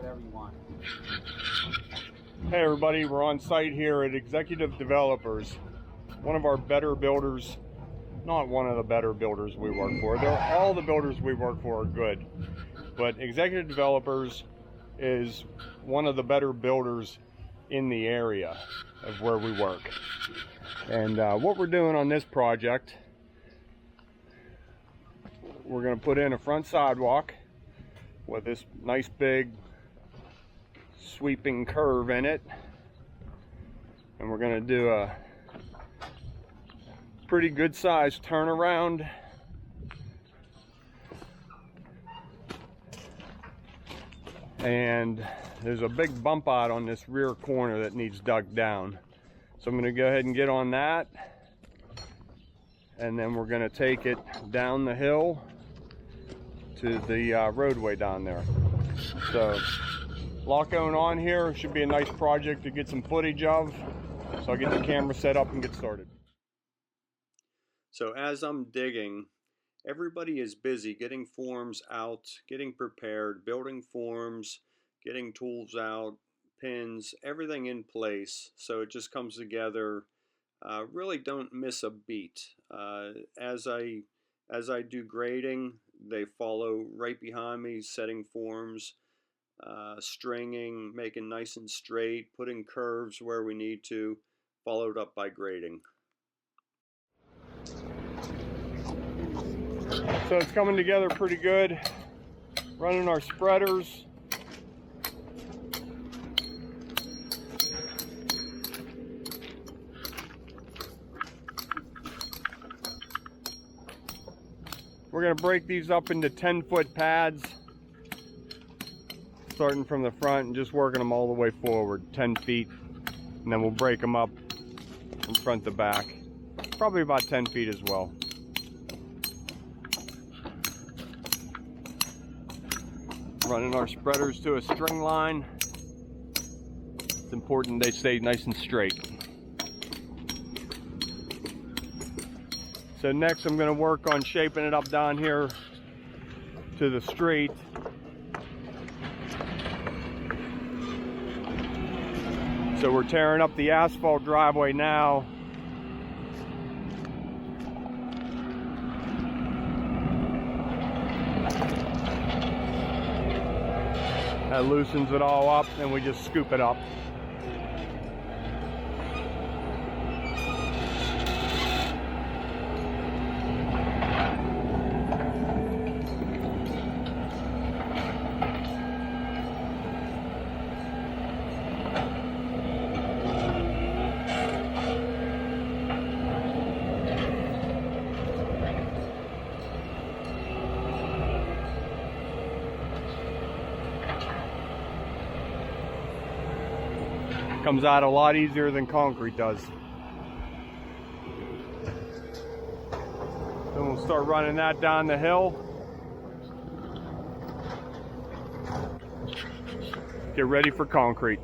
whatever you want. Hey everybody, we're on site here at Executive Developers, one of our better builders. Not one of the better builders we work for. All the builders we work for are good, but Executive Developers is one of the better builders in the area of where we work. And what we're doing on this project, we're going to put in a front sidewalk with this nice big sweeping curve in it, and we're going to do a pretty good sized turnaround. And there's a big bump out on this rear corner that needs dug down, so I'm going to go ahead and get on that, and then we're going to take it down the hill to the roadway down there. So a lot going on here. Should be a nice project to get some footage of, so I'll get the camera set up and get started. So as I'm digging, everybody is busy getting forms out, getting prepared, building forms, getting tools out, pins, everything in place, so it just comes together. Really don't miss a beat. As I do grading, they follow right behind me, setting forms, stringing, making nice and straight, putting curves where we need to, followed up by grading. So it's coming together pretty good. Running our spreaders. We're going to break these up into 10-foot pads, starting from the front and just working them all the way forward, 10 feet, and then we'll break them up from front to back, probably about 10 feet as well. Running our spreaders to a string line. It's important they stay nice and straight. So next I'm going to work on shaping it up down here to the street. So we're tearing up the asphalt driveway now. That loosens it all up, and we just scoop it up. Comes out a lot easier than concrete does. Then we'll start running that down the hill. Get ready for concrete.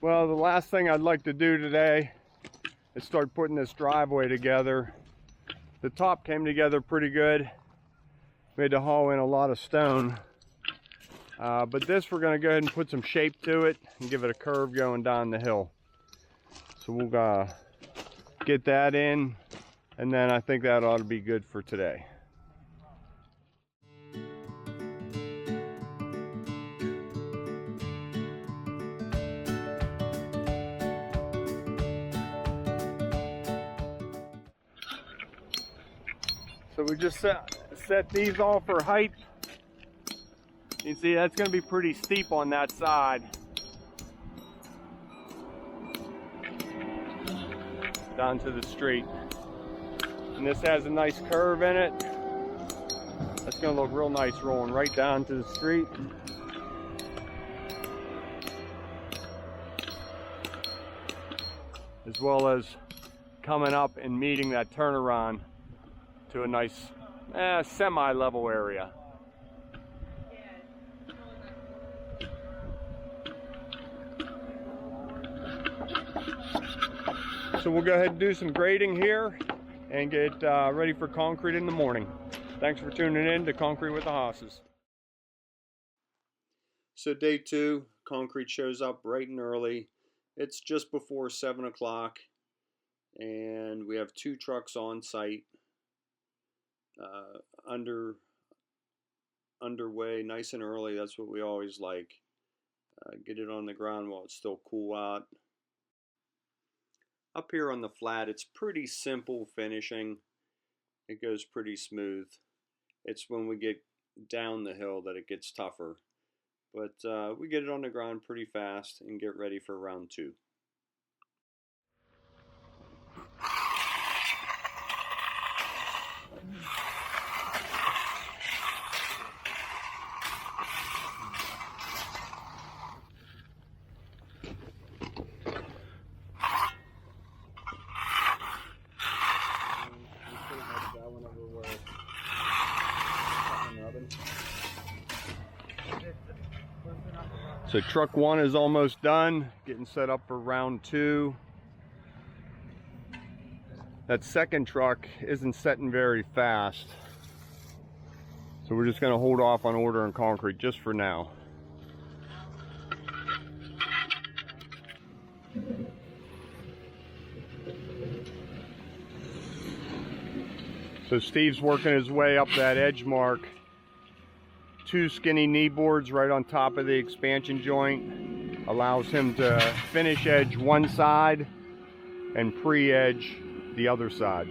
Well, the last thing I'd like to do today is start putting this driveway together. The top came together pretty good. We had to haul in a lot of stone. But this, we're going to go ahead and put some shape to it and give it a curve going down the hill. So we'll get that in, and then I think that ought to be good for today. So we just set these all for height. You can see that's going to be pretty steep on that side. Down to the street. And this has a nice curve in it. That's going to look real nice rolling right down to the street. As well as coming up and meeting that turnaround to a nice semi-level area. So we'll go ahead and do some grading here and get ready for concrete in the morning. Thanks for tuning in to Concrete with the Hosses. So day 2, concrete shows up bright and early. It's just before 7 o'clock, and we have 2 trucks on site, underway nice and early. That's what we always like. Get it on the ground while it's still cool out. Up here on the flat, it's pretty simple finishing. It goes pretty smooth. It's when we get down the hill that it gets tougher. But we get it on the ground pretty fast and get ready for round 2. So truck 1 is almost done, getting set up for round 2. That second truck isn't setting very fast, so we're just going to hold off on ordering concrete just for now. So Steve's working his way up that edge mark. 2 skinny knee boards right on top of the expansion joint allows him to finish edge one side and pre-edge the other side.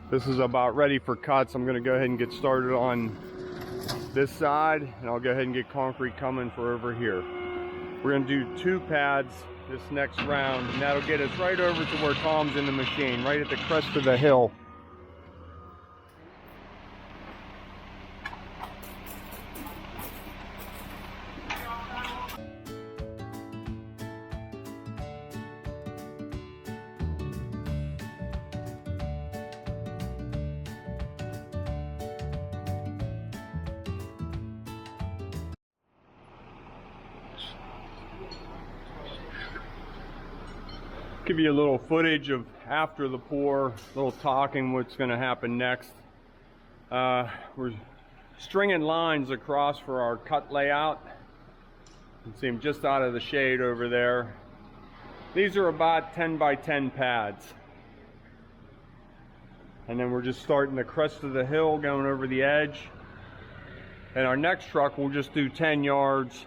This is about ready for cuts. I'm going to go ahead and get started on this side, and I'll go ahead and get concrete coming for over here. We're going to do 2 pads this next round, and that'll get us right over to where Tom's in the machine, right at the crest of the hill. Give you a little footage of after the pour, a little talking what's going to happen next. We're stringing lines across for our cut layout. You can see them just out of the shade over there. These are about 10 by 10 pads. And then we're just starting the crest of the hill, going over the edge. And our next truck will just do 10 yards,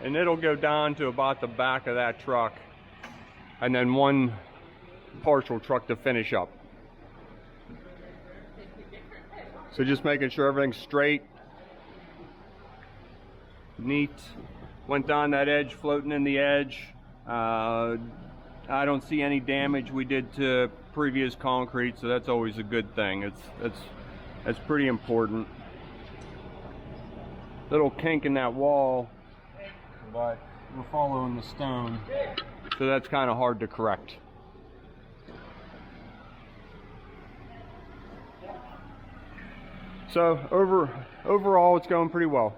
and it'll go down to about the back of that truck. And then 1 partial truck to finish up. So just making sure everything's straight, neat. Went down that edge, floating in the edge. I don't see any damage we did to previous concrete, so that's always a good thing. That's pretty important. Little kink in that wall, but we're following the stone. So that's kind of hard to correct. So overall, it's going pretty well.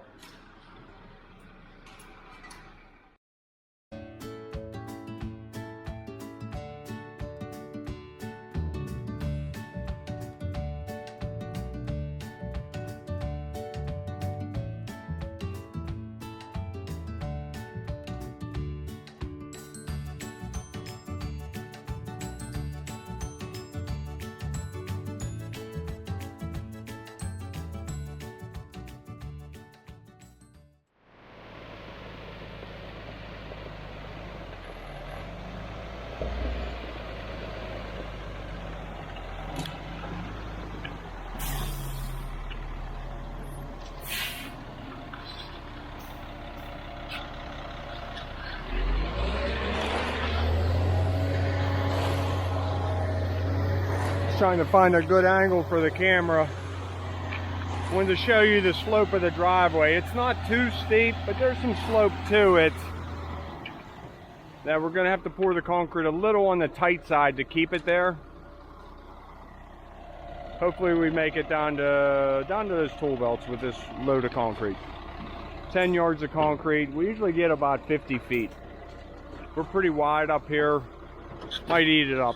Trying to find a good angle for the camera. Wanted to show you the slope of the driveway. It's not too steep, but there's some slope to it. Now we're going to have to pour the concrete a little on the tight side to keep it there. Hopefully we make it down to those tool belts with this load of concrete. 10 yards of concrete. We usually get about 50 feet. We're pretty wide up here. Might eat it up.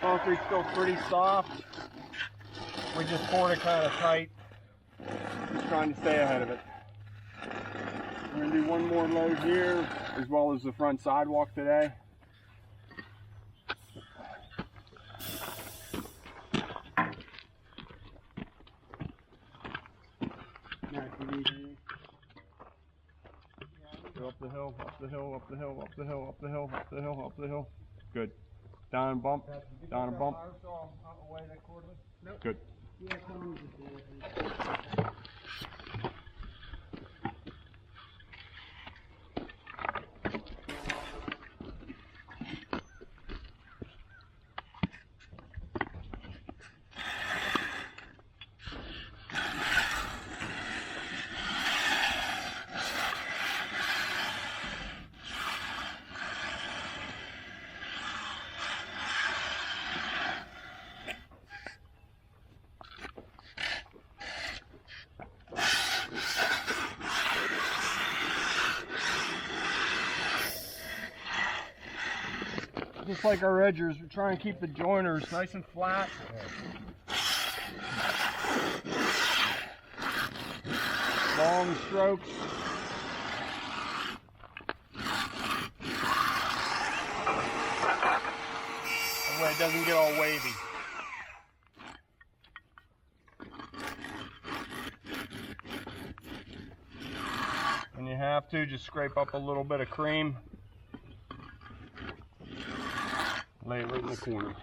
Concrete's still pretty soft. We just poured it kind of tight. Just trying to stay ahead of it. We're going to do one more load here, as well as the front sidewalk today. Go up the hill, up the hill, up the hill, up the hill, up the hill, up the hill, up the hill. Good. Down and bump, down and bump. Good. Just like our edgers, we're trying to keep the joiners nice and flat. Long strokes. That way it doesn't get all wavy. And you have to just scrape up a little bit of cream. Lay it right in the corner.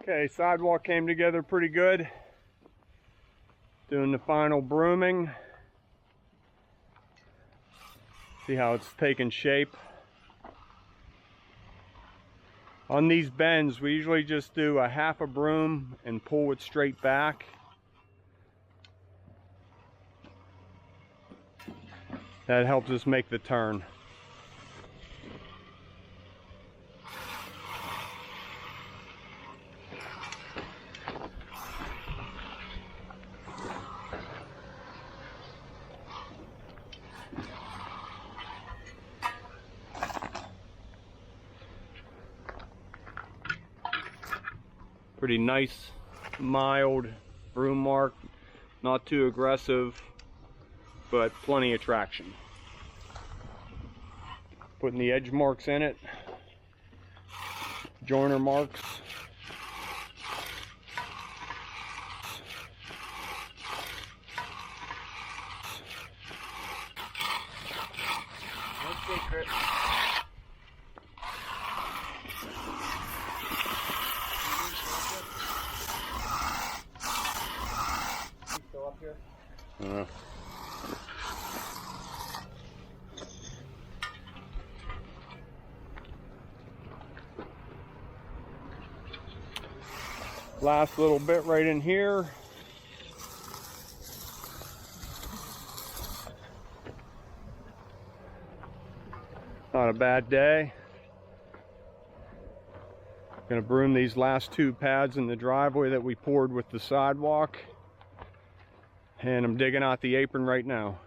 Okay, sidewalk came together pretty good. Doing the final brooming. See how it's taking shape. On these bends, we usually just do a half a broom and pull it straight back. That helps us make the turn. Pretty nice, mild broom mark, not too aggressive, but plenty of traction. Putting the edge marks in it, joiner marks. No secret. Still up here? Last little bit right in here. Not a bad day. Gonna broom these last two pads in the driveway that we poured with the sidewalk. And I'm digging out the apron right now.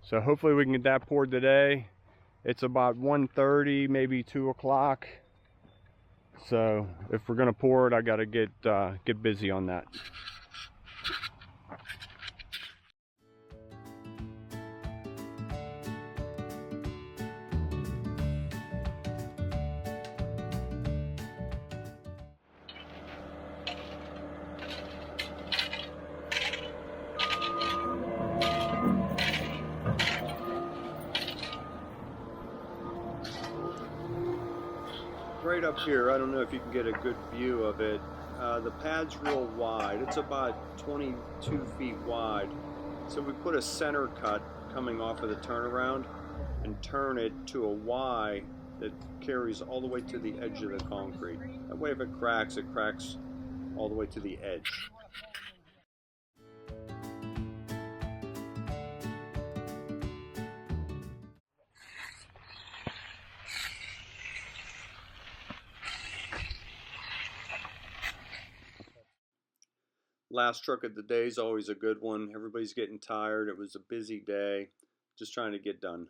So hopefully we can get that poured today. It's about 1:30, maybe 2 o'clock. So if we're gonna pour it, I gotta get busy on that. right up here, I don't know if you can get a good view of it. The pad's real wide. It's about 22 feet wide. So we put a center cut coming off of the turnaround and turn it to a Y that carries all the way to the edge of the concrete. That way if it cracks all the way to the edge. Last truck of the day is always a good one. Everybody's getting tired. It was a busy day. Just trying to get done.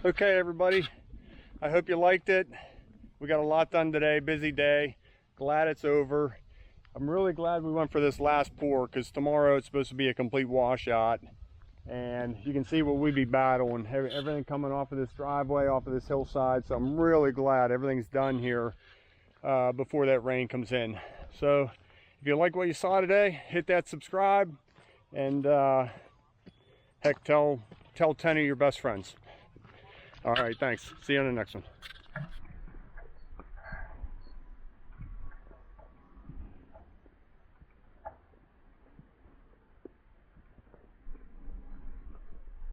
Okay, everybody, I hope you liked it. We got a lot done today, busy day. Glad it's over. I'm really glad we went for this last pour because tomorrow it's supposed to be a complete washout. And you can see what we'd be battling. Everything coming off of this driveway, off of this hillside. So I'm really glad everything's done here before that rain comes in. So if you like what you saw today, hit that subscribe and heck, tell 10 of your best friends. All right, thanks. See you on the next one.